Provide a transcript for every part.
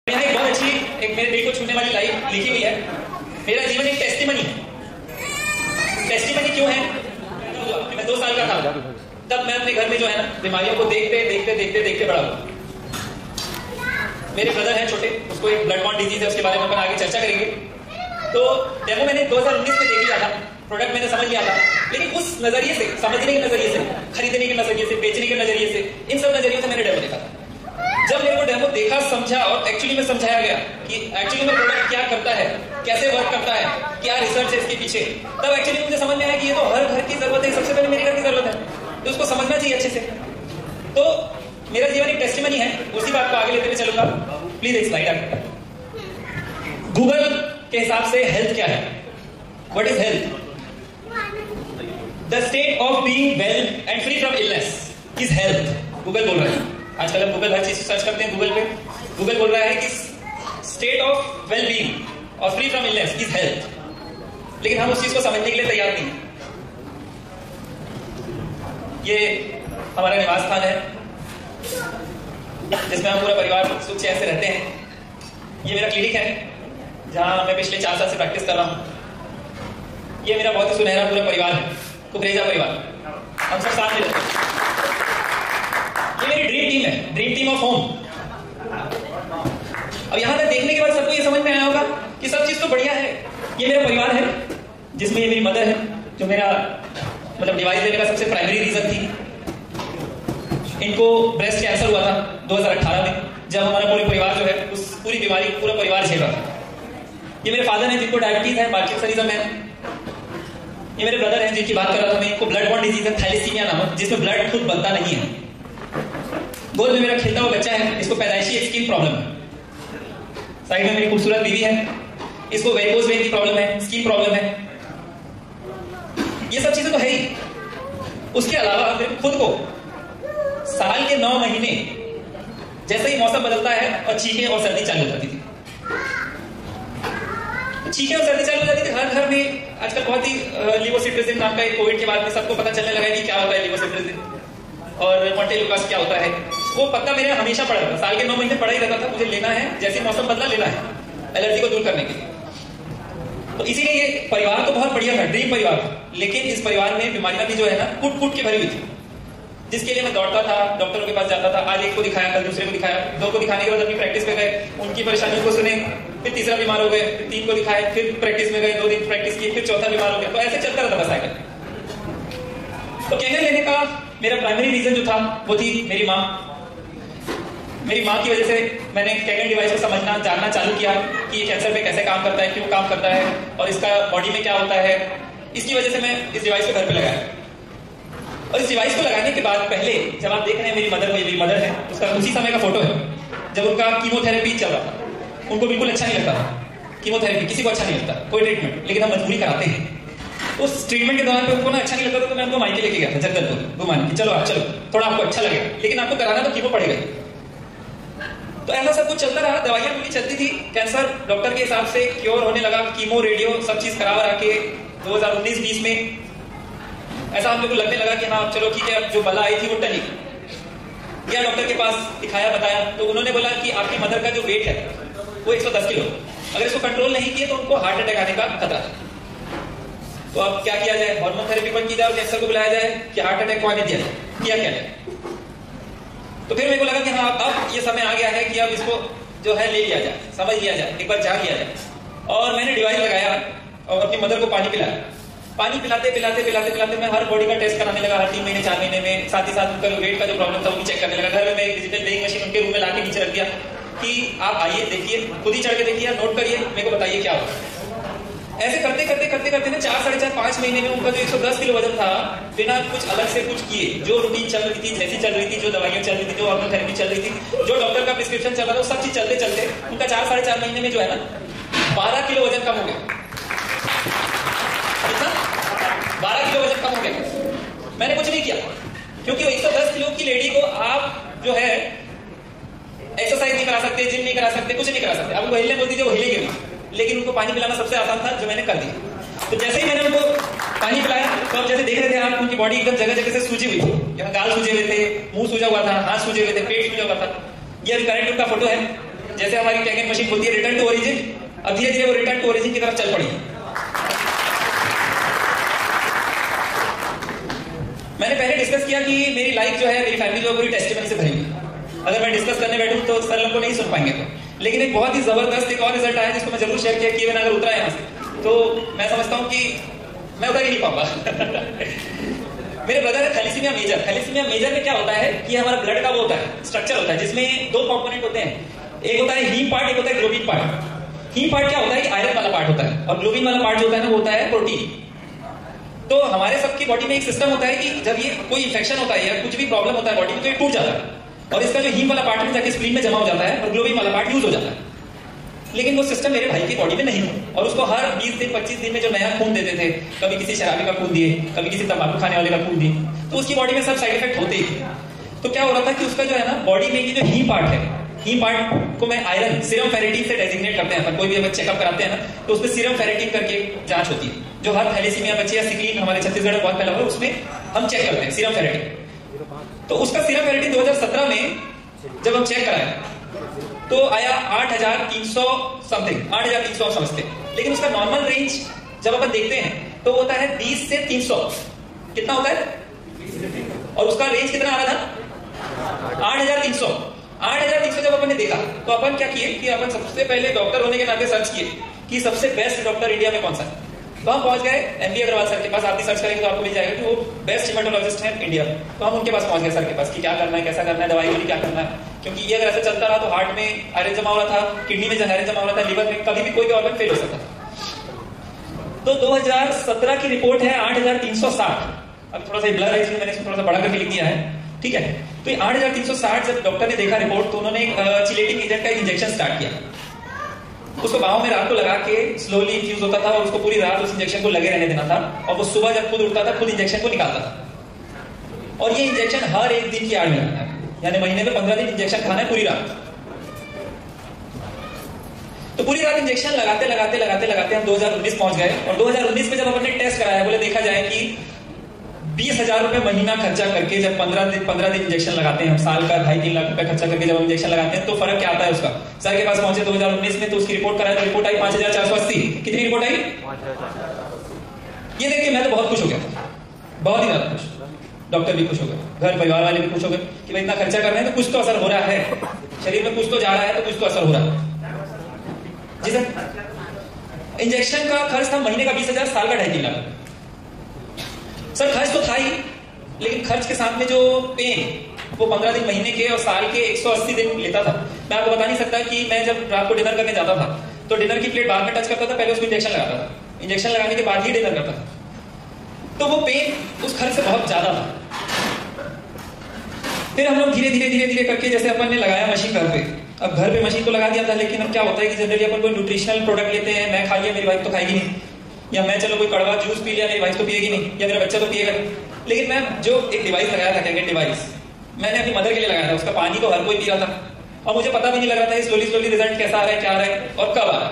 यहाँ एक बहुत अच्छी एक मेरे दिल को छूने वाली लाइन लिखी हुई है। मेरा जीवन एक टेस्टिमनी है। टेस्टिमनी क्यों है? कि मैं 2 साल का था तब मैं अपने घर में जो है ना बीमारियों को देखते देखते देखते देखते बड़ा हुआ। मेरे ब्रदर है छोटे, उसको एक ब्लड बॉर्न डिजीज है, उसके बारे में अपन आगे चर्चा करेंगे। तो डेमो मैंने 2019 में देख लिया था, प्रोडक्ट मैंने समझ लिया था, लेकिन उस नजरिए से, समझने के नजरिए से, खरीदने के नजरिए से, बेचने के नजरिए से, इन सब नजरिए से मैंने डेमो देखा था। जब मेरे को डेमो देखा, समझा और एक्चुअली में समझाया गया कि एक्चुअली में प्रोडक्ट क्या करता है, कैसे वर्क करता है, क्या रिसर्च है इसके पीछे, तब एक्चुअली मुझे समझ में आया कि ये तो हर घर की जरूरत है, सबसे पहले मेरे घर की जरूरत है, तो उसको समझना चाहिए अच्छे से। तो मेरा जीवन एक टेस्टिमनी है, उसी बात को आगे लेते हुए चलूंगा। प्लीज एक स्लाइड आगे। गूगल के हिसाब से हेल्थ क्या है? What is health? The state of being well and free from illness is health. Google बोल रहा है। आजकल हम गूगल हर चीज सर्च करते हैं गूगल पे। गूगल बोल रहा है कि स्टेट ऑफ वेल बीइंग और free from illness is health, लेकिन हम उस चीज को समझने के लिए तैयार नहीं। ये हमारा निवास स्थान है जिसमें हम पूरा परिवार सुख चैन से रहते हैं। ये मेरा क्लिनिक है जहां मैं पिछले 4 साल से प्रैक्टिस कर रहा हूं। ये मेरा बहुत ही सुनहरा पूरा परिवार है, कुकरेजा परिवार। हम सब साथ में रहते हैं। ये मेरी ड्रीम टीम है, ड्रीम टीम ऑफ होम। अब यहां तक देखने के बाद सबको ये समझ में आया होगा कि सब चीज तो बढ़िया है। ये मेरा परिवार है जिसमें ये मेरी मदर है जो मेरा मतलब डिवाइस लेने का सबसे प्राइमरी रीजन थी। इनको ब्रेस्ट कैंसर हुआ था 2018 में, जब हमारा पूरे परिवार जो है उस पूरी बीमारी को पूरा परिवार झेल रहा था। ये मेरे फादर हैं जिनको डायबिटीज है, पार्किंसनिज्म है। ये मेरे ब्रदर हैं जिनकी बात कर रहा था मैं, इनको ब्लड बॉर्न डिजीज है, थैलेसीमिया नामक, जिसमें ब्लड खुद बनता नहीं है। गोद में मेरा खेलता हुआ बच्चा है, इसको पैदाइशी एक स्किन प्रॉब्लम है। साइड में मेरी खूबसूरत बीवी है, इसको वेरिकोज वेन की प्रॉब्लम है, स्किन प्रॉब्लम है। ये सब चीजें तो है ही। उसके अलावा मेरे खुद को साल के 9 महीने जैसे ही मौसम बदलता है और छींकें और सर्दी चालू हो जाती थी। छींकें और सर्दी चालू हो जाती थी हर घर में। आजकल बहुत ही लिवोसिट्रिजिन नाम का एक कोविड के बाद में सबको पता चलने लगा कि क्या होता है लिवोसिट्रिजिन और मोंटेलुकास क्या होता है। वो पत्ता मेरे हमेशा पड़ा रहता, साल के 9 महीने पड़ा ही रहता था। मुझे लेना है, जैसे मौसम बदला लेना है, एलर्जी को दूर करने के लिए। तो इसीलिए ये परिवार तो बहुत बढ़िया था, ड्रीम परिवार था, लेकिन इस परिवार में बीमारियां भी जो है ना कूट कूट के भरी हुई थी, जिसके लिए मैं दौड़ता था, डॉक्टरों के पास जाता था। आज एक को दिखाया, कल दूसरे को दिखाया, 2 को दिखाने के बाद अपनी प्रैक्टिस में गए, उनकी परेशानियों को सुने, फिर तीसरा बीमार हो गए, फिर 3 को दिखाए, फिर प्रैक्टिस में गए, 2 दिन प्रैक्टिस की, फिर चौथा बीमार हो गया। तो ऐसे चलता रहता था साइकिल। तो कैंगर लेने का मेरा प्राइमरी रीजन जो था वो थी मेरी माँ। मेरी माँ की वजह से मैंने कैंगर डिवाइस को समझना, जानना चालू किया कि ये कैंसर पे कैसे काम करता है, क्यों काम करता है और इसका बॉडी में क्या होता है। इसकी वजह से मैं इस डिवाइस को घर पे लगाया। और इस डिवाइस को लगाने के बाद पहले जब आप देख रहे हैं मेरी मदर को, ये मेरी मदर है, उसका उसी समय का फोटो है जब उनका कीमोथेरेपी चल रहा था। उनको बिल्कुल अच्छा नहीं लगता था कीमोथेरेपी, किसी को अच्छा नहीं लगता कोई ट्रीटमेंट, लेकिन हम मजबूरी कराते हैं। उस ट्रीटमेंट के दौरान पे उनको ना अच्छा नहीं लगता था, तो मैं उनको मायके लेके गया था जगदलपुर घुमाने की। चलो आप चलो, थोड़ा आपको अच्छा लगेगा, लेकिन आपको कराना तो कीमो पड़ेगा। तो ऐसा सब कुछ चलता रहा, दवाइयां पूरी चलती थी। कैंसर डॉक्टर के हिसाब से क्योर होने लगा, कीमो रेडियो सब चीज करा के 2019-20 में ऐसा हम लोग को लगने लगा कि हाँ चलो ठीक है, अब जो बला आई थी वो टली। गया डॉक्टर के पास, दिखाया, बताया, तो उन्होंने बोला कि आपकी मदर का जो वेट है वो 110 किलो, अगर इसको कंट्रोल नहीं किए तो उनको हार्ट अटैक आने का खतरा है। तो अब क्या किया जाए? हार्मोन थेरेपी पर की जाए और कैंसर को बुलाया जाए कि हार्ट अटैक को आने दिया जाए, किया क्या जाए? तो फिर मेरे को लगा कि हाँ अब ये समय आ गया है कि अब इसको जो है ले लिया जाए, समझ लिया जाए, एक बार जान लिया जाए। और मैंने डिवाइस लगाया और अपनी मदर को पानी पिलाया। पानी पिलाते पिलाते पिलाते पिलाते मैं हर बॉडी का टेस्ट कराने लगा, हर 3 महीने 4 महीने में। साथ ही साथ उनका वेट का जो प्रॉब्लम था वो भी चेक करने लगा। घर में मैं एक डिजिटल वेइंग मशीन उनके रूम में लाके नीचे रख दिया कि आप आइए, देखिए, खुद ही चढ़ के देखिए, नोट करिए, मेरे को बताइए क्या होगा। ऐसे करते करते करते करते ना 4, 4.5, 5 महीने में उनका जो 110 किलो वजन था, बिना कुछ अलग से कुछ किए, जो रूटीन चल रही थी, जैसी चल रही थी, जो दवाइयां चल रही थी, जो हार्मोन थेरेपी चल रही थी, जो डॉक्टर का प्रिस्क्रिप्शन चल रहा था, वो सब चीज चलते चलते उनका 4, 4.5 महीने में जो है ना 12 किलो वजन कम हो गया। 12 किलो वजन कम हो गया। मैंने कुछ नहीं किया, क्योंकि 110 किलो की लेडी को आप जो है एक्सरसाइज नहीं करा सकते, जिम नहीं करा सकते, कुछ नहीं करा सकते। आप उनको हिलने बोलती थी, वो हिलेंगे भी, लेकिन उनको पानी पिलाना सबसे आसान था, जो मैंने कर दिया। तो जैसे ही मैंने उनको पानी पिलाया, तो आप जैसे देख रहे थे आप, उनकी बॉडी एकदम जगह जगह से सूजी हुई थी। यहाँ गाल सूजे हुए थे, मुंह सूजा हुआ था, हाथ सूजे हुए थे, पेट सूजा हुआ था। ये अभी करंट उनका फोटो है। जैसे हमारी टैगिंग मशीन होती है रिटर्न टू ओरिजिन, अब धीरे धीरे वो रिटर्न टू ओरिजिन की तरफ चल पड़ी। मैंने पहले डिस्कस किया कि मेरी लाइफ जो है, मेरी फैमिली जो है पूरी टेस्टिमनी से भरी हुई है। अगर मैं डिस्कस करने बैठूं तो सर लोग को नहीं सुन पाएंगे। लेकिन एक बहुत ही जबरदस्त एक और रिजल्ट आया जिसको मैं जरूर शेयर किया कि अगर उतरा यहाँ से तो मैं समझता हूँ कि मैं उतर ही नहीं पाऊंगा। मेरे ब्रदर है थैलेसीमिया मेजर। थैलेसीमिया मेजर में क्या होता है कि हमारा ब्लड का वो होता है स्ट्रक्चर होता है जिसमें दो कंपोनेंट होते हैं, एक होता है हीम पार्ट, एक होता है ग्लोबिन पार्ट। हीम पार्ट क्या होता है कि आयरन वाला पार्ट होता है और ग्लोबिन वाला पार्ट जो होता है ना वो होता है प्रोटीन। तो हमारे सबकी बॉडी में एक सिस्टम होता है कि जब ये कोई इंफेक्शन होता है या कुछ भी प्रॉब्लम होता है बॉडी में तो ये टूट जाता है और इसका जो हीम वाला पार्ट में जाके स्प्लीन में जमा हो जाता है और ग्लोबिन वाला पार्ट यूज हो जाता है। लेकिन वो सिस्टम मेरे भाई की बॉडी में नहीं है और उसको हर 20 दिन 25 दिन में जो नया खून देते थे, कभी किसी शराबी का खून दिए, कभी किसी तंबाकू खाने वाले का खून दिए, तो उसकी बॉडी में सब साइड इफेक्ट होते ही। तो क्या हो रहा था कि उसका जो है ना बॉडी में ये जो हीम पार्ट है, हीम पार्ट को मैं आयरन सीरम फेरेटिन से डेजिग्नेट करते हैं। कोई भी अगर चेकअप कराते हैं ना तो उसमें सीरम फेरेटिन करके जांच होती है जो हर थैलेसीमिया बच्चे या सिकलीन हमारे छत्तीसगढ़ में बहुत फैला हुआ है, उसमें हम चेक करते हैं सीरम फेरेटिन। तो उसका सीरम फेरेटिन 2017 में जब हम चेक कराए तो आया 8,300 समथिंग, 8,300 समझते। लेकिन उसका नॉर्मल रेंज जब अपन देखते हैं तो होता है 20 से 300। कितना होता है? और उसका रेंज कितना आ रहा था? 8,300। 8,300 जब अपन ने देखा तो अपन क्या किए कि अपन सबसे पहले डॉक्टर होने के नाते सर्च किए कि सबसे बेस्ट डॉक्टर इंडिया में कौन सा है। तो हम पहुंच गए एमबी अग्रवाल सर के पास। आप भी सर्च करेंगे तो आपको मिल जाएगा कि वो बेस्ट हेमाटोलॉजिस्ट हैं इंडिया में। तो हम उनके पास पहुंच गए सर के पास कि क्या करना है, कैसा करना है, दवाई वाली क्या करना है, क्योंकि ये अगर ऐसा चलता रहा तो हार्ट में आयरन जमा हो रहा था, किडनी में आयरन जमा हो रहा था, लिवर में कभी भी कोई भी ऑर्गन फेल हो सकता था। तो 2017 की रिपोर्ट है 8,360। अब थोड़ा सा ब्लर है इसलिए मैंने इसको थोड़ा सा बड़ा करके लिख दिया है, ठीक है। तो 8,360 जब डॉक्टर ने देखा रिपोर्ट तो उन्होंने चिलेटिंग एजेंट का इंजेक्शन स्टार्ट किया। उसको बाहों में रात को लगा के स्लोली इन्फ्यूज होता था और उसको पूरी रात उस इंजेक्शन को लगे रहने देना था और वो सुबह जब खुद उठता था खुद इंजेक्शन को निकालता था। और ये इंजेक्शन हर एक दिन की आड़ में लगता है, यानी महीने में 15 दिन इंजेक्शन खाना है पूरी रात। तो पूरी रात इंजेक्शन लगाते लगाते लगाते लगाते हम 2019 पहुंच गए और 2019 में जब हमने टेस्ट कराया, बोले देखा जाए कि 20,000 रुपए महीना खर्चा करके जब 15 दिन इंजेक्शन लगाते हैं हम, साल का 2.5-3 लाख रुपए खर्चा करके जब हम इंजेक्शन लगाते हैं तो फर्क क्या आता है उसका। सर के पास पहुंचे 2019 में तो उसकी रिपोर्ट कराया तो रिपोर्ट आई 5,480। कितनी रिपोर्ट आई? 5,480। ये देख के मैं तो बहुत खुश हो गया, बहुत ही ज्यादा खुश। डॉक्टर भी खुश हो गए, घर परिवार वाले भी खुश हो गए कि भाई इतना खर्चा कर रहे हैं तो कुछ तो असर हो रहा है, शरीर में कुछ तो जा रहा है तो कुछ तो असर हो रहा है। जी सर, इंजेक्शन का खर्च था महीने का 20,000, साल का 2.5-3 लाख। सर खर्च तो था ही, लेकिन खर्च के साथ में जो पेन वो 15 दिन महीने के और साल के 180 दिन लेता था। मैं आपको बता नहीं सकता कि मैं जब रात को डिनर करने जाता था तो डिनर की प्लेट बाद में टच करता था, पहले उसको इंजेक्शन लगाता था, इंजेक्शन लगाने के बाद ही डिनर करता था। तो वो पेन उस खर्च से बहुत ज्यादा था। फिर हम लोग धीरे धीरे धीरे धीरे करके जैसे अपन ने लगाया मशीन घर पे, अब घर पे मशीन तो लगा दिया था, लेकिन अब क्या होता है कि जनरली अपन कोई न्यूट्रिशनल प्रोडक्ट लेते हैं, मैं खा लिया मेरी वाइफ तो खाएगी नहीं, या मैं चलो कोई कड़वा जूस पी लिया मेरी वाइफ तो पिएगी नहीं, या मेरा बच्चा तो पिएगा नहीं। लेकिन मैं जो एक डिवाइस लगाया था, कैगेट डिवाइस, मैंने अपनी मदर के लिए लगाया था। उसका पानी तो हर कोई पी रहा था और मुझे पता भी नहीं लग रहा था स्लोली स्लोली रिजल्ट कैसा आ रहा है, क्या आ रहा है और कब आ रहा है।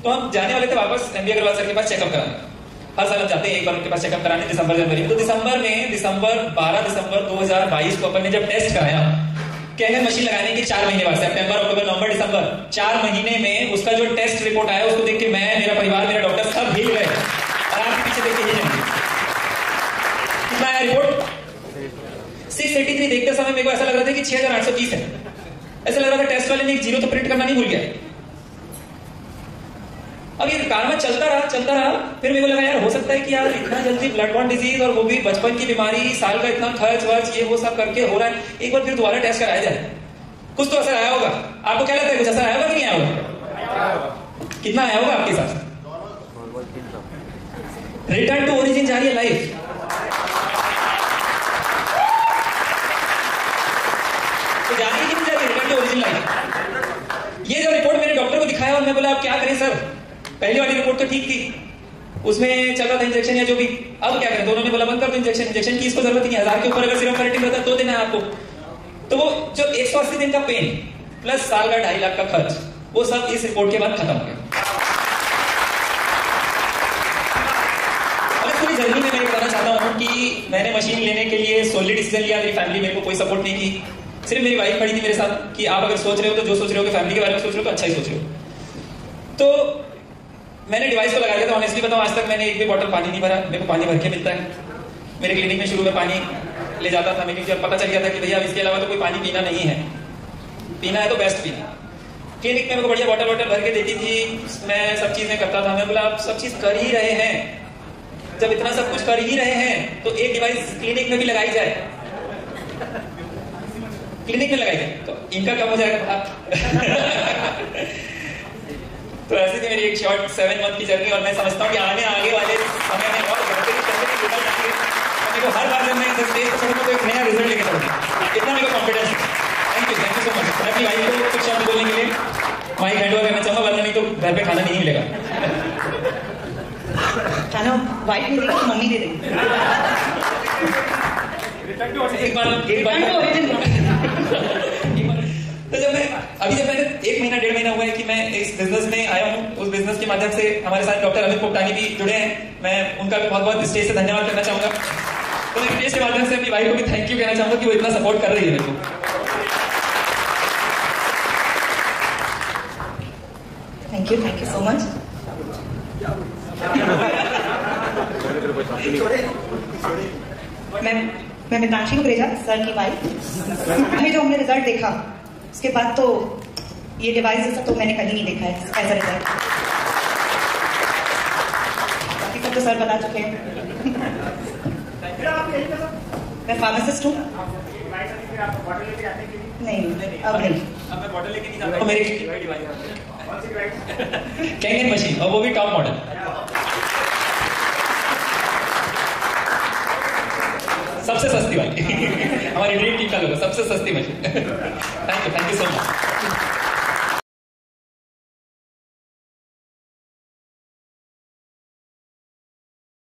तो हम जाने वाले थे वापस एमबी अग्रवाल सर के पास चेकअप कराने। हर साल हम जाते हैं एक बार उनके पास चेकअप कराने दिसंबर जनवरी। तो दिसंबर 12 दिसंबर 2022 को अपन ने जब टेस्ट कराया, कैगेट मशीन लगाने के 4 महीने बाद, सितंबर अक्टूबर नवंबर दिसंबर 4 महीने में उसका जो टेस्ट रिपोर्ट आया उसको देख के मैं, मेरा परिवार, मेरा डॉक्टर सब हिल गए। और आप पीछे देख के ये कितना आया रिपोर्ट? 683। देखते समय मेरे को ऐसा लग रहा था कि 6,830 है। ऐसा लग रहा था टेस्ट वाले ने एक जीरो तो प्रिंट करना नहीं भूल गया। अब ये कारवा चलता रहा। फिर मेरे को लगा यार हो सकता है कि यार इतना जल्दी ब्लड बॉर्न डिजीज और वो भी बचपन की बीमारी, साल का इतना खर्च वर्च ये वो सब करके हो रहा है, एक बार फिर दोबारा टेस्ट कराया जाए, कुछ तो असर आया होगा। आपको क्या लगता है कुछ असर आया होगा कि नहीं आया होगा? कितना आया होगा आपके साथ? रिटर्न टू ओरिजिन जा रही है लाइफ। तो जा रही है कि नहीं जा रही रिटर्न टू ओरिजिन लाइफ? ये जो रिपोर्ट मैंने डॉक्टर को दिखाया और मैं बोला आप क्या करें सर, पहली वाली रिपोर्ट तो ठीक थी, उसमें चल रहा था इंजेक्शन या जो भी, अब क्या करें? तो उन्होंने बोला बंद कर दो इंजेक्शन की इसको जरूरत नहीं, 1000 के ऊपर अगर सीरम फेरेटिन रहता तो देना है आपको। तो वो जो 180 दिन का पेन प्लस साल का 2.5 लाख का खर्च, वो सब इस रिपोर्ट के बाद खत्म हो गया। पूरी जर्नी में मैं बताना चाहता हूँ कि मैंने मशीन लेने के लिए सोली डिसीजन लिया, मेरी फैमिली मेरे को कोई सपोर्ट नहीं की। सिर्फ मेरी वाइफ खड़ी थी मेरे साथ कि आप अगर सोच रहे हो तो जो सोच रहे हो कि फैमिली के बारे में सोच रहे हो तो अच्छा ही सोच रहे हो। तो मैंने डिवाइस को लगा लिया था। ऑनेस्टली बताऊं, आज तक मैंने एक भी बॉटल पानी नहीं भरा। मेरे को पानी भर के मिलता है। मेरे क्लिनिक में शुरू में पानी ले जाता था मैं, क्योंकि जब पता चल गया था कि भैया इसके अलावा तो कोई पानी पीना नहीं है, पीना है तो बेस्ट पीना। क्लिनिक में मेरे को बढ़िया बॉटल भर के देती थी, मैं सब चीजें करता था। मैं बोला आप सब चीज कर ही रहे हैं, जब इतना सब कुछ कर ही रहे हैं तो एक डिवाइस क्लिनिक में भी लगाई जाए, क्लिनिक में लगाई जाए तो इनका कम हो जाएगा। तो ऐसे थी मेरी एक शॉर्ट 7 मंथ की जर्नी, और मैं समझता हूँ कि आगे वाले समय में और बेहतरीन रिजल्ट आएंगे। मेरे को हर बार जब मैं स्टेज पर चढ़ूंगा तो एक नया रिजल्ट लेके चलूंगा, इतना मेरे को कॉन्फिडेंस है। Thank you so much. मैं अपनी वाइफ को कुछ शब्द बोलने के लिए माइक हैंड ओवर करना चाहूंगा, वरना नहीं तो घर पे खाना नहीं मिलेगा। खाना वाइफ नहीं देगी, मम्मी दे देगी। एक बार तो जब मैंने 1 महीना 1.5 महीना हुआ है कि मैं इस बिजनेस में आया हूँ। उस बिजनेस के माध्यम से हमारे साथ डॉक्टर अमित पोपटानी भी जुड़े हैं। मैं उनका भी बहुत बहुत स्टेज से धन्यवाद करना चाहूंगा। तो मैं स्टेज के माध्यम से अपनी वाइफ को भी थैंक यू कहना चाहूंगा कि वो इतना सपोर्ट कर रही है मेरे को। Thank you so much. मैं मितांशी कुकरेजा, सर की वाइफ। हमें जो हमने रिजल्ट देखा उसके बाद तो ये डिवाइस जैसा तो मैंने कहीं नहीं देखा है ऐसा रिजल्ट। बाकी सब तो सर बता चुके हैं। मैं फार्मासिस्ट हूँ। नहीं अब नहीं, अब मैं बॉटल लेके नहीं जाता हूँ। मेरी कैंगन मशीन, और वो भी टॉप मॉडल। सबसे सस्ती वाली। हमारी ड्रीम टीम का लोगो सबसे सस्ती machine. Thank you so much.